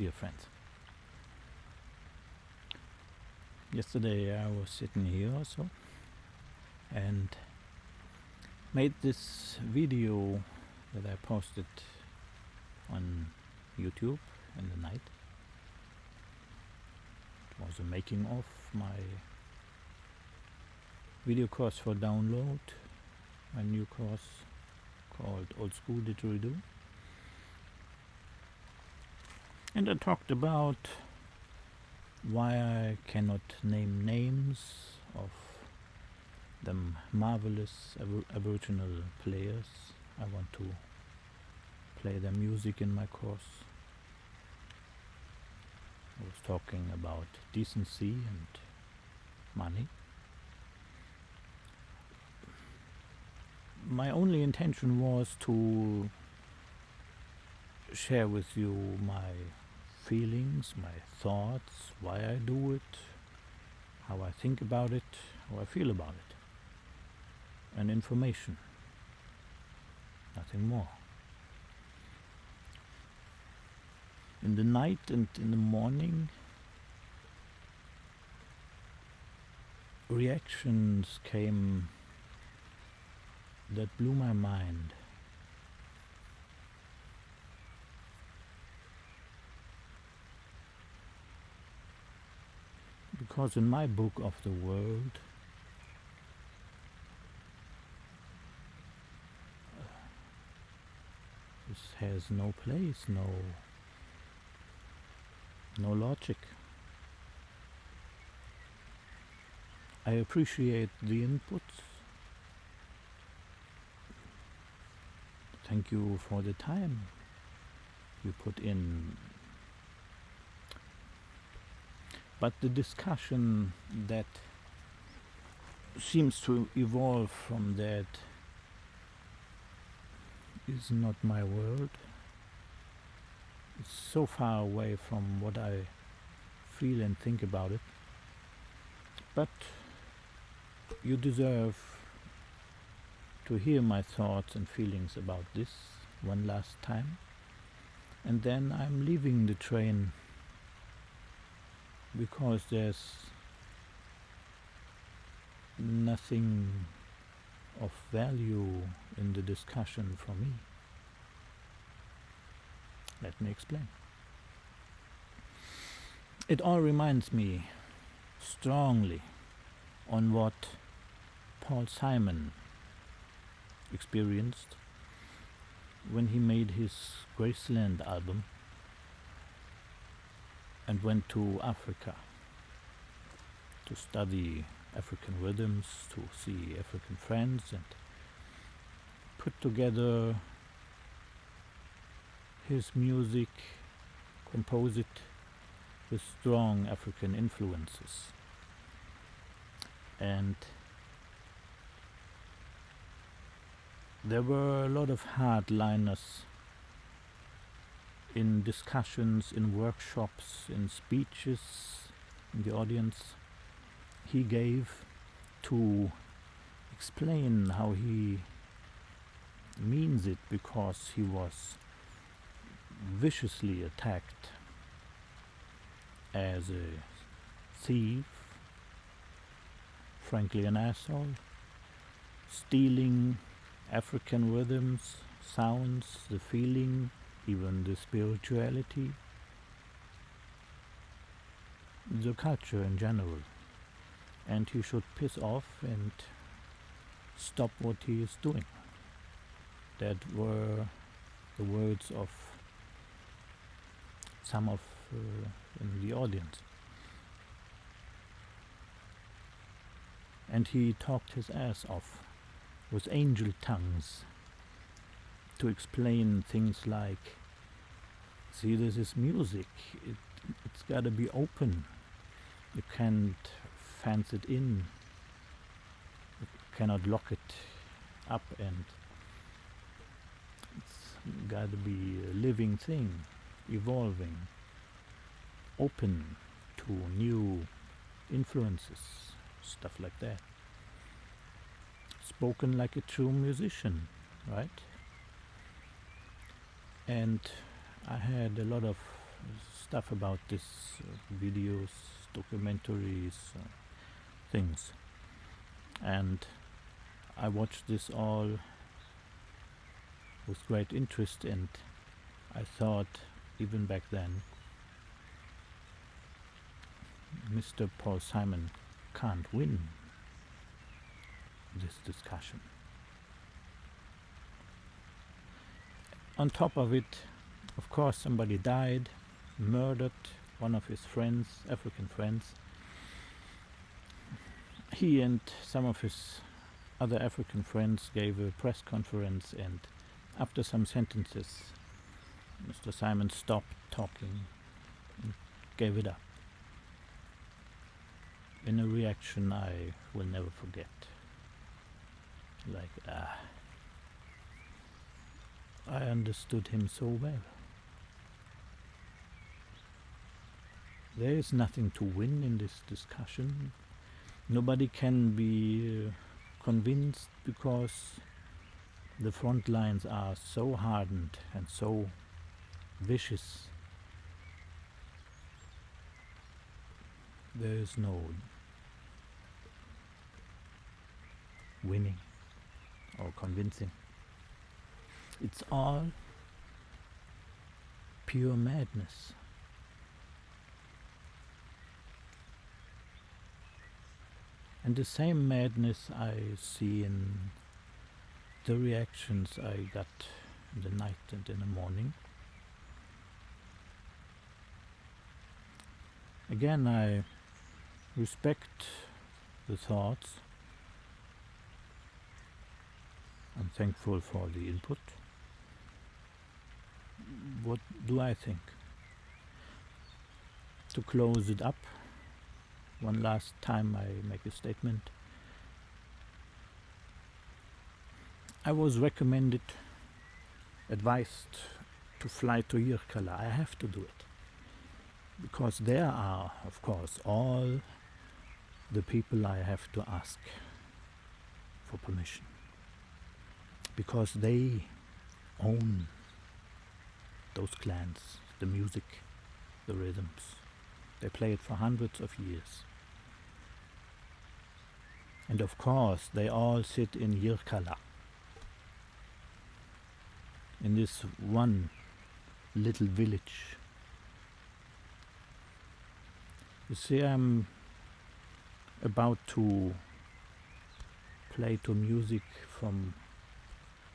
dear friends. Yesterday I was sitting here also and made this video that I posted on YouTube in the night. It was a making of my video course for download, my new course called Old School Didgeridoo. And I talked about why I cannot name names of the marvelous Aboriginal players I want to play their music in my course. I was talking about decency and money. My only intention was to share with you my feelings, my thoughts, why I do it, how I think about it, how I feel about it, and information, nothing more. In the night and in the morning, reactions came that blew my mind. Because in my book of the world, this has no place, no logic. I appreciate the inputs. Thank you for the time you put in. But the discussion that seems to evolve from that is not my world. It's so far away from what I feel and think about it. But you deserve to hear my thoughts and feelings about this one last time. And then I'm leaving the train, because there's nothing of value in the discussion for me. Let me explain. It all reminds me strongly on what Paul Simon experienced when he made his Graceland album and went to Africa to study African rhythms, to see African friends, and put together his music, compose it with strong African influences. And there were a lot of hardliners in discussions, in workshops, in speeches in the audience he gave to explain how he means it, because he was viciously attacked as a thief, frankly an asshole, stealing African rhythms, sounds, the feeling, even the spirituality, the culture in general. And he should piss off and stop what he is doing. That were the words of some of in the audience. And he talked his ass off with angel tongues to explain things like, see, this is music, it's gotta be open, you can't fence it in, you cannot lock it up, and it's gotta be a living thing, evolving, open to new influences, stuff like that. Spoken like a true musician, right? And I had a lot of stuff about this, videos, documentaries, things. And I watched this all with great interest, and I thought, even back then, Mr. Paul Simon can't win this discussion. On top of it, of course, somebody died, murdered one of his friends, African friends. He and some of his other African friends gave a press conference, and after some sentences, Mr. Simon stopped talking and gave it up, in a reaction I will never forget. Like, I understood him so well. There is nothing to win in this discussion. Nobody can be convinced, because the front lines are so hardened and so vicious. There is no winning or convincing. It's all pure madness. And the same madness I see in the reactions I got in the night and in the morning. Again, I respect the thoughts. I'm thankful for the input. What do I think? To close it up, one last time I make a statement. I was advised to fly to Yirkala. I have to do it, because there are, of course, all the people I have to ask for permission, because they own those clans, the music, the rhythms. They play it for hundreds of years. And of course, they all sit in Yirkala, in this one little village. You see, I'm about to play to music from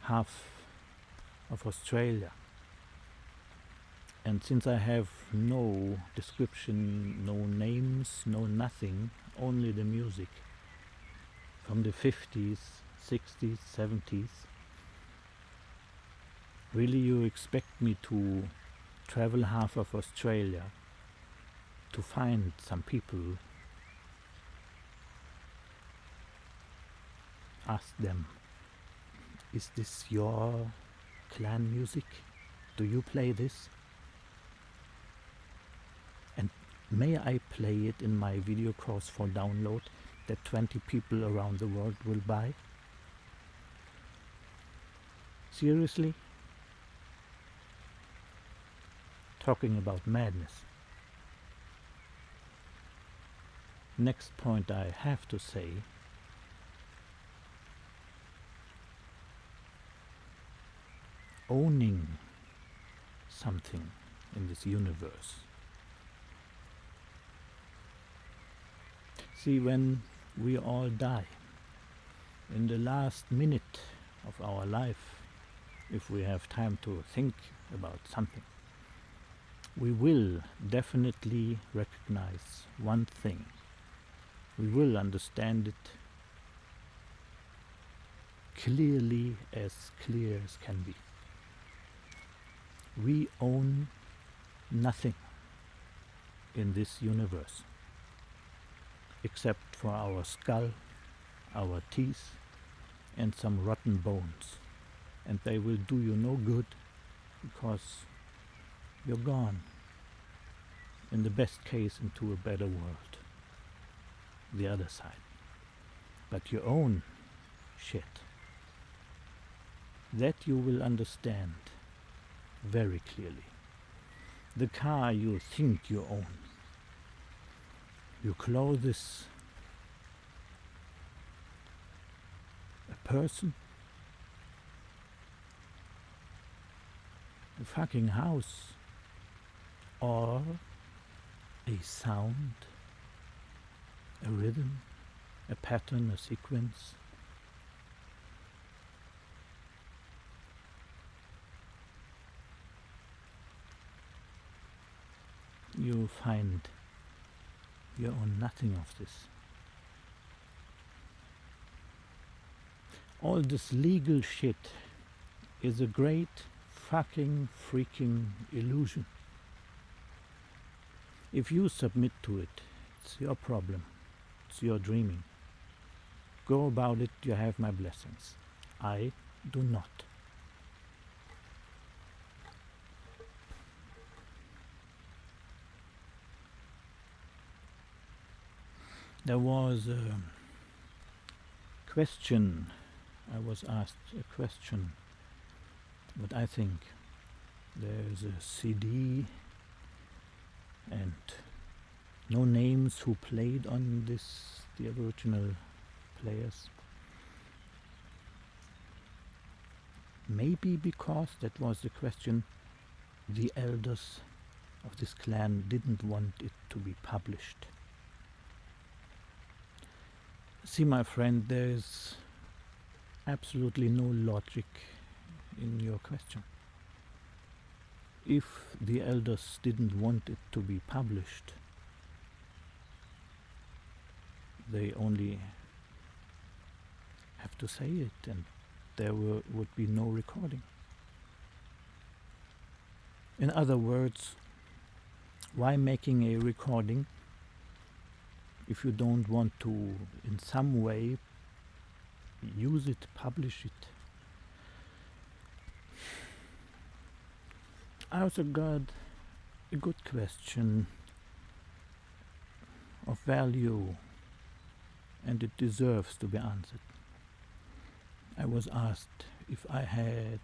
half of Australia. And since I have no description, no names, no nothing, only the music from the 50s, 60s, 70s, really you expect me to travel half of Australia to find some people, ask them, is this your clan music? Do you play this? And may I play it in my video course for download that 20 people around the world will buy? Seriously? Talking about madness. Next point I have to say, owning something in this universe. See, when we all die, in the last minute of our life, if we have time to think about something, we will definitely recognize one thing. We will understand it clearly, as clear as can be. We own nothing in this universe except for our skull, our teeth, and some rotten bones. And they will do you no good, because you're gone, in the best case, into a better world, the other side. But your own shit, that you will understand very clearly. the car you think you own. Your clothes, a person, a fucking house, or a sound, a rhythm, a pattern, a sequence. You find you own nothing of this. All this legal shit is a great fucking freaking illusion. If you submit to it, it's your problem. It's your dreaming. Go about it, you have my blessings. I do not. There was a question, I was asked a question, but I think there's a CD and no names who played on this, the original players. Maybe because that was the question, the elders of this clan didn't want it to be published. See, my friend, there's absolutely no logic in your question. If the elders didn't want it to be published, they only have to say it and there would be no recording. In other words, why making a recording if you don't want to in some way use it, publish it? I also got a good question of value, and it deserves to be answered. I was asked if I had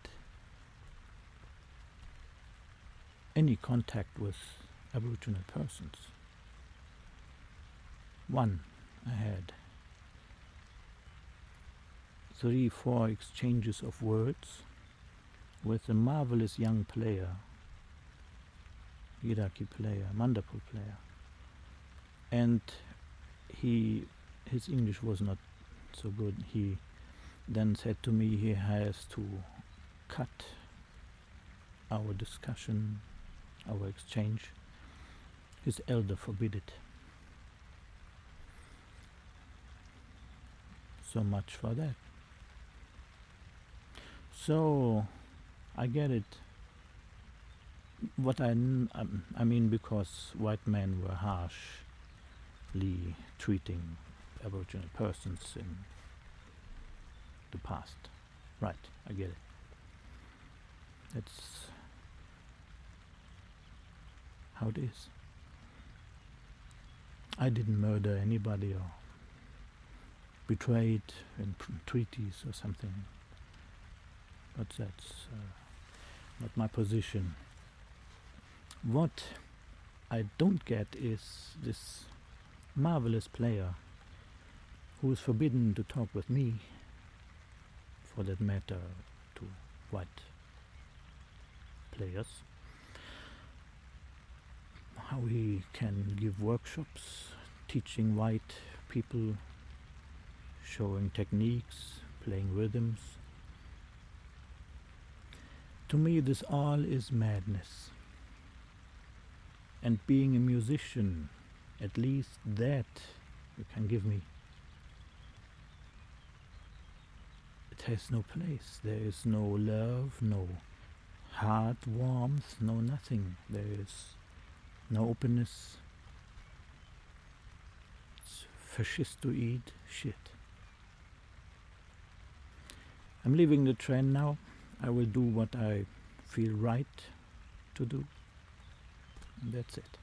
any contact with Aboriginal persons. One, I had 3-4 exchanges of words with a marvelous young player, Iraqi player, Mandapur player, and his English was not so good. He then said to me he has to cut our discussion, our exchange. His elder forbid it. So much for that. So I get it. What I mean, because white men were harshly treating Aboriginal persons in the past. Right, I get it. That's how it is. I didn't murder anybody or betrayed in treaties or something, but that's not my position. What I don't get is this marvelous player who is forbidden to talk with me, for that matter to white players, how he can give workshops teaching white people, showing techniques, playing rhythms. To me this all is madness. And being a musician, at least that you can give me. It has no place. There is no love, no heart warmth, no nothing. There is no openness. It's fascistoid shit. I'm leaving the trend now. I will do what I feel right to do. And that's it.